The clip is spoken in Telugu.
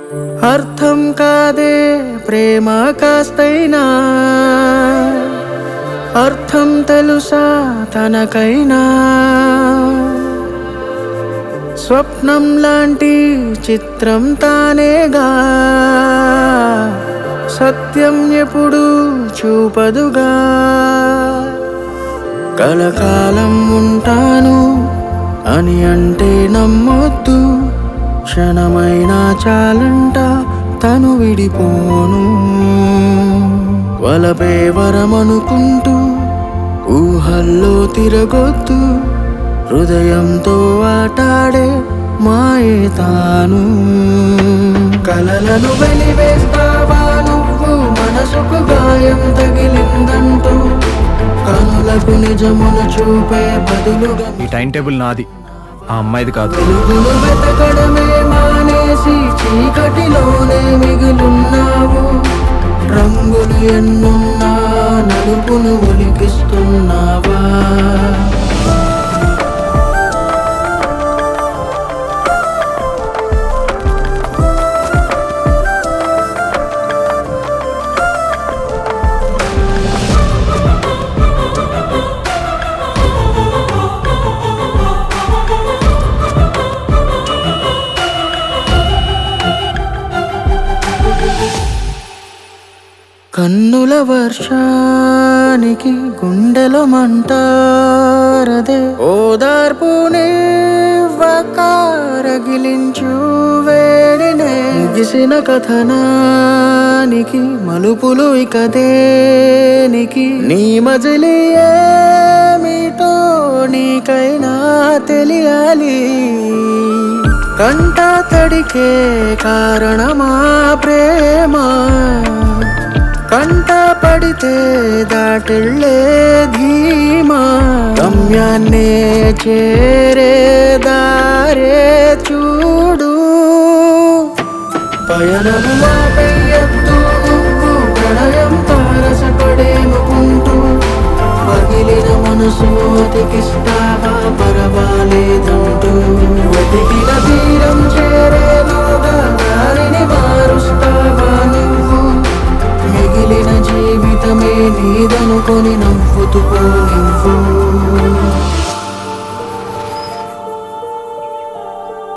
అర్థం కాదే ప్రేమ కాస్తైనా, అర్థం తెలుసా తనకైనా. స్వప్నం లాంటి చిత్రం తానేగా, సత్యం ఎప్పుడు చూపదుగా. కలకాలం ఉంటాను అని అంటే నమ్మొద్దు, క్షణమైనా చాలంట తను విడిపోను. వలపే వరమనుకుంటూ ఊహల్లో తిరగొద్దు, హృదయంతో ఆటాడే మాయే తాను. కలలను వెలివేస్తావా నువ్వు, మనసుకు గాయం తగిలిందంటూ కనులకు నిజమును చూపే బదులుగా. ఈ టైం టేబుల్ నాది, ఆ అమ్మాయిది కాదు. వెలుగును వెతకడమే మానేసి చీకటిలోనే మిగిలున్నావు. రంగులు ఎన్నున్నా నలుపును ఒలికిస్తున్నావా. కన్నుల వర్షానికి గుండెలో మంటారదే, ఓదార్పునే వకారగిలించు వేడినే. ముగిసిన కథనానికి మలుపులు ఇక దేనికి, నీ మజిలీ ఏమిటో నీకైనా తెలియాలి. కంట తడికే కారణమా ప్రేమ, కంట పడితే దాటిళ్ళే ధీమా. గమ్యాన్నే చేరే దారే చూడు, పయనము ఆపేయద్దు నువ్వు. ప్రణయం తారసపడేముకుంటూ పగిలిన మనసు అతికిస్తా